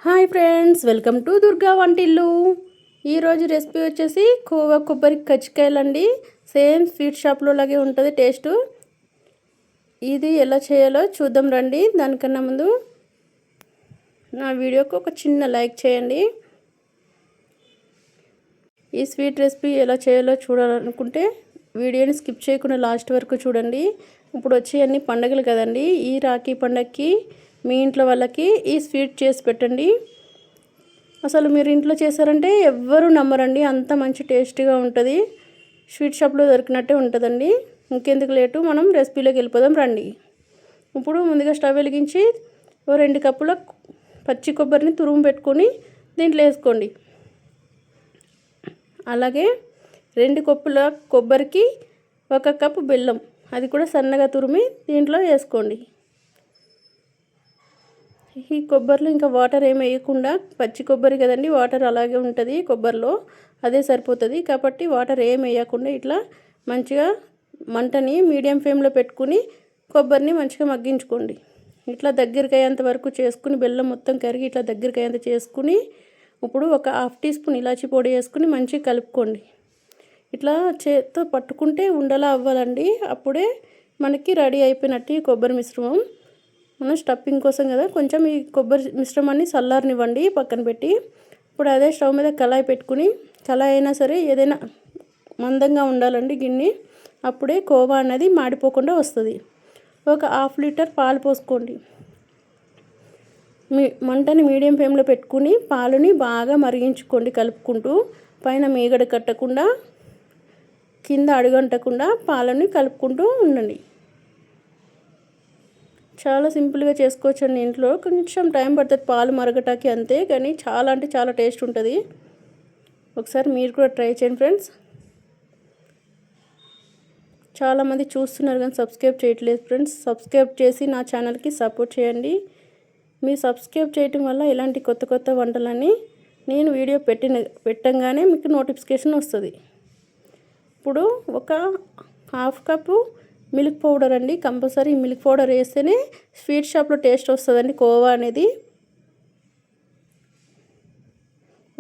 Hi friends, welcome to Durga Vantillu. ఈరోజు recipe వచ్చేసి కోవా కొబ్బరి కజ్జికాయలండి. సేమ్ స్వీట్ షాప్లో లాగే ఉంటుంది టేస్ట్. ఇది ఎలా చేయాలో చూద్దాం రండి. దానికన్నా ముందు నా వీడియోకి ఒక చిన్న లైక్ చేయండి. ఈ స్వీట్ రెసిపీ ఎలా చేయాలో చూడాలనుకుంటే వీడియోని స్కిప్ చేయకుండా లాస్ట్ వరకు చూడండి. ఇప్పుడు వచ్చే అన్ని పండుగలు కదండి. ఈ రాఖీ పండగకి మీ ఇంట్లో వాళ్ళకి ఈ స్వీట్ చేసి పెట్టండి. అసలు మీరు ఇంట్లో చేశారంటే ఎవ్వరూ నమ్మరండి, అంత మంచి టేస్టీగా ఉంటుంది. స్వీట్ షాప్లో దొరికినట్టే ఉంటుందండి. ఇంకెందుకు లేటు, మనం రెసిపీలోకి వెళ్ళిపోదాం రండి. ఇప్పుడు ముందుగా స్టవ్ వెలిగించి 2 కప్పుల పచ్చి కొబ్బరిని తురుము పెట్టుకొని దీంట్లో వేసుకోండి. అలాగే 2 కప్పుల కొబ్బరికి 1 కప్పు బెల్లం, అది కూడా సన్నగా తురిమి దీంట్లో వేసుకోండి. ఈ కొబ్బరిలో ఇంకా వాటర్ ఏమి వేయకుండా, పచ్చి కొబ్బరి కదండి, వాటర్ అలాగే ఉంటుంది కొబ్బరిలో, అదే సరిపోతుంది. కాబట్టి వాటర్ ఏమి వేయకుండా ఇట్లా మంచిగా మంటని మీడియం ఫ్లేమ్లో పెట్టుకుని కొబ్బరిని మంచిగా మగ్గించుకోండి. ఇట్లా దగ్గరికి అయ్యేంత వరకు చేసుకుని, బెల్లం మొత్తం కరిగి ఇట్లా దగ్గరికి అయ్యేంత చేసుకుని, ఇప్పుడు ఒక 1/2 టీ స్పూన్ ఇలాచీ పొడి వేసుకుని మంచిగా కలుపుకోండి. ఇట్లా చేత్తో పట్టుకుంటే ఉండలా అవ్వాలండి. అప్పుడే మనకి రెడీ అయిపోయినట్టు ఈ కొబ్బరి మిశ్రమం. మనం స్టఫింగ్ కోసం కదా కొంచెం ఈ కొబ్బరి మిశ్రమాన్ని చల్లారనివ్వండి పక్కన పెట్టి. ఇప్పుడు అదే స్టవ్ మీద కళాయి పెట్టుకుని, కళాయి అయినా సరే ఏదైనా మందంగా ఉండాలండి గిన్నె, అప్పుడే కోవా అనేది మాడిపోకుండా వస్తుంది. ఒక 1/2 లీటర్ పాలు పోసుకోండి. మంటని మీడియం ఫ్లేమ్లో పెట్టుకుని పాలుని బాగా మరిగించుకోండి కలుపుకుంటూ. పైన మీగడ కట్టకుండా, కింద అడుగంటకుండా పాలని కలుపుకుంటూ ఉండండి. చాలా సింపుల్గా చేసుకోవచ్చండి. ఇంట్లో కొంచెం టైం పడుతుంది పాలు మరగటానికి అంతే, కానీ చాలా అంటే చాలా టేస్ట్ ఉంటుంది. ఒకసారి మీరు కూడా ట్రై చేయండి ఫ్రెండ్స్. చాలామంది చూస్తున్నారు కానీ సబ్స్క్రైబ్ చేయట్లేదు ఫ్రెండ్స్. సబ్స్క్రైబ్ చేసి నా ఛానల్కి సపోర్ట్ చేయండి. మీరు సబ్స్క్రైబ్ చేయటం వల్ల ఇలాంటి కొత్త కొత్త వంటలన్నీ నేను వీడియో పెట్టంగానే మీకు నోటిఫికేషన్ వస్తుంది. ఇప్పుడు ఒక 1/2 కప్పు మిల్క్ పౌడర్ అండి. కంపల్సరీ మిల్క్ పౌడర్ వేస్తేనే స్వీట్ షాప్లో టేస్ట్ వస్తుందండి కోవా అనేది.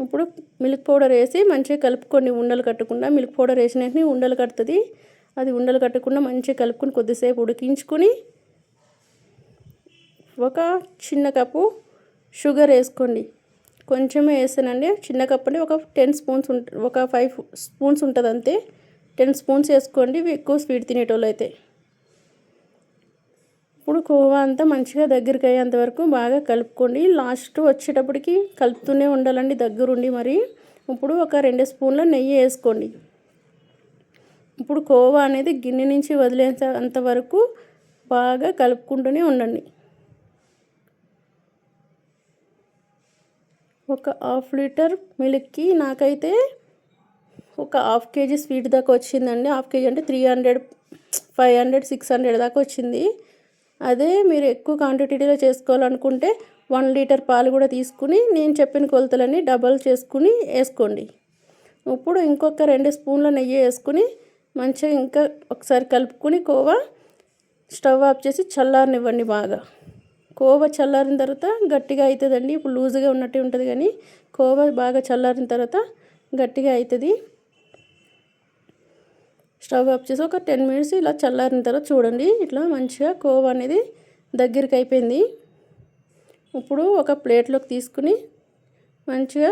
ఇప్పుడు మిల్క్ పౌడర్ వేసి మంచిగా కలుపుకొని ఉండలు కట్టకుండా, మిల్క్ పౌడర్ వేసిన వెంటనే ఉండలు కడుతుంది, అది ఉండలు కట్టకుండా మంచిగా కలుపుకొని కొద్దిసేపు ఉడికించుకొని ఒక చిన్న కప్పు షుగర్ వేసుకోండి. కొంచెమే వేసానండి, చిన్న కప్పు అంటే ఒక 10 స్పూన్స్ ఒక 5 స్పూన్స్ ఉంటుంది అంతే. 10 స్పూన్స్ వేసుకోండి ఎక్కువ స్వీట్ తినేటోళ్ళు అయితే. ఇప్పుడు కోవా అంతా మంచిగా దగ్గరికి అయ్యేంత వరకు బాగా కలుపుకోండి. లాస్ట్ వచ్చేటప్పటికి కలుపుతూనే ఉండాలండి దగ్గరుండి మరి. ఇప్పుడు ఒక 2 స్పూన్ల నెయ్యి వేసుకోండి. ఇప్పుడు కోవా అనేది గిన్నె నుంచి వదిలేంత వరకు బాగా కలుపుకుంటూనే ఉండండి. ఒక 1/2 లీటర్ మిల్క్కి నాకైతే ఒక 1/2 కేజీ స్వీట్ దాకా వచ్చిందండి. 1/2 కేజీ అంటే 300, 500, 600 దాకా వచ్చింది. అదే మీరు ఎక్కువ క్వాంటిటీలో చేసుకోవాలనుకుంటే 1 లీటర్ పాలు కూడా తీసుకుని నేను చెప్పిన కొలతలన్నీ డబల్ చేసుకుని వేసుకోండి. ఇప్పుడు ఇంకొక 2 స్పూన్ల నెయ్యి వేసుకుని మంచిగా ఇంకా ఒకసారి కలుపుకొని కోవా స్టవ్ ఆఫ్ చేసి చల్లారనివ్వండి బాగా. కోవా చల్లారిన తర్వాత గట్టిగా అవుతుందండి. ఇప్పుడు లూజుగా ఉన్నట్టే ఉంటుంది, కానీ కోవా బాగా చల్లారిన తర్వాత గట్టిగా అవుతుంది. స్టవ్ ఆఫ్ చేసి ఒక 10 మినిట్స్ ఇలా చల్లారిన తర్వాత చూడండి, ఇట్లా మంచిగా కోవా అనేది దగ్గరికి అయిపోయింది. ఇప్పుడు ఒక ప్లేట్లోకి తీసుకుని మంచిగా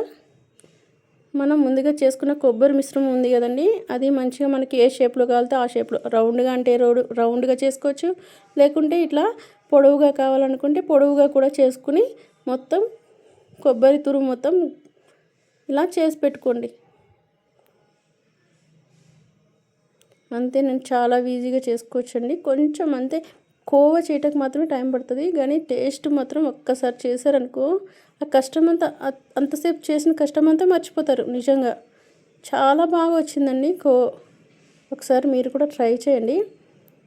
మనం ముందుగా చేసుకున్న కొబ్బరి మిశ్రమం ఉంది కదండి, అది మంచిగా మనకి ఏ షేప్లో కావాలితే ఆ షేప్లో, రౌండ్గా అంటే రౌండ్గా చేసుకోవచ్చు, లేకుంటే ఇట్లా పొడవుగా కావాలనుకుంటే పొడవుగా కూడా చేసుకుని మొత్తం కొబ్బరి తురుము మొత్తం ఇలా చేసి పెట్టుకోండి. అంతే, నేను చాలా ఈజీగా చేసుకోవచ్చండి. కొంచెం అంతే, కోవా చేయటకు మాత్రమే టైం పడుతుంది, కానీ టేస్ట్ మాత్రం ఒక్కసారి చేశారనుకో ఆ కష్టం అంతా, అంతసేపు చేసిన కష్టం అంతా మర్చిపోతారు. నిజంగా చాలా బాగా వచ్చిందండి ఒకసారి మీరు కూడా ట్రై చేయండి.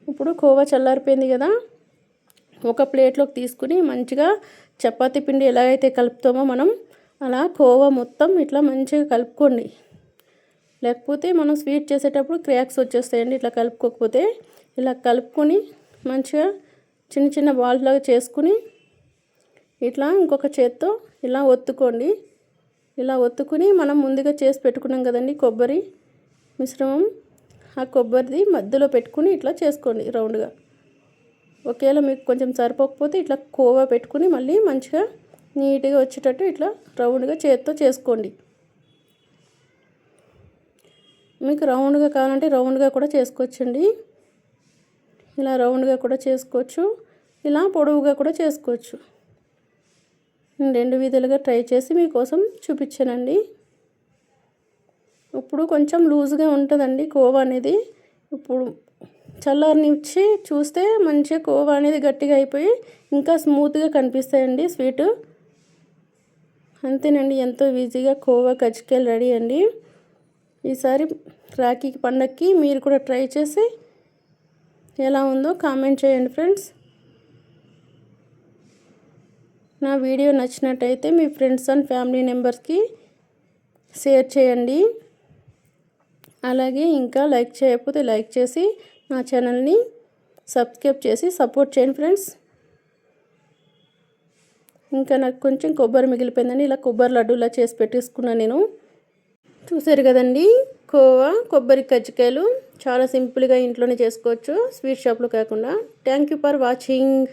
ఇప్పుడు కోవా చల్లారిపోయింది కదా, ఒక ప్లేట్లోకి తీసుకుని మంచిగా చపాతీ పిండి ఎలా అయితే కలుపుతామో మనం అలా కోవా మొత్తం ఇట్లా మంచిగా కలుపుకోండి. లేకపోతే మనం స్వీట్ చేసేటప్పుడు క్రాక్స్ వచ్చేస్తాయండి ఇట్లా కలుపుకోకపోతే. ఇలా కలుపుకొని మంచిగా చిన్న చిన్న బాల్స్ లాగా చేసుకుని ఇట్లా ఇంకొక చేత్తో ఇలా ఒత్తుకోండి. ఇలా ఒత్తుకుని మనం ముందుగా చేసి పెట్టుకున్నాం కదండి కొబ్బరి మిశ్రమం, ఆ కొబ్బరిది మధ్యలో పెట్టుకుని ఇట్లా చేసుకోండి రౌండ్గా. ఒకవేళ మీకు కొంచెం సరిపోకపోతే ఇట్లా కోవా పెట్టుకుని మళ్ళీ మంచిగా నీట్గా వచ్చేటట్టు ఇట్లా రౌండ్గా చేత్తో చేసుకోండి. మీకు రౌండ్గా కావాలంటే రౌండ్గా కూడా చేసుకోవచ్చండి. ఇలా రౌండ్గా కూడా చేసుకోవచ్చు, ఇలా పొడవుగా కూడా చేసుకోవచ్చు. నేను 2 విధాలుగా ట్రై చేసి మీకోసం చూపించానండి. ఇప్పుడు కొంచెం లూజ్గా ఉంటుందండి కోవా అనేది. ఇప్పుడు చల్లారనిచ్చి చూస్తే మంచిగా కోవా అనేది గట్టిగా అయిపోయి ఇంకా స్మూత్గా కనిపిస్తాయండి స్వీటు. అంతేనండి, ఎంతో ఈజీగా కోవా కజ్జికాయలు రెడీ అండి. ఈసారి రాఖీ పండగకి మీరు కూడా ట్రై చేసి ఎలా ఉందో కామెంట్ చేయండి ఫ్రెండ్స్. నా వీడియో నచ్చినట్టయితే మీ ఫ్రెండ్స్ అండ్ ఫ్యామిలీ మెంబర్స్కి షేర్ చేయండి. అలాగే ఇంకా లైక్ చేయకపోతే లైక్ చేసి నా ఛానల్ని సబ్స్క్రైబ్ చేసి సపోర్ట్ చేయండి ఫ్రెండ్స్. ఇంకా నాకు కొంచెం కొబ్బరి మిగిలిపోయిందని ఇలా కొబ్బరి లడ్డూలా చేసి పెట్టేసుకున్నాను నేను. చూసారు కదండి, కోవా కొబ్బరి కజ్జికాయలు చాలా సింపుల్గా ఇంట్లోనే చేసుకోవచ్చు, స్వీట్ షాప్లో కాకుండా. Thank you for watching.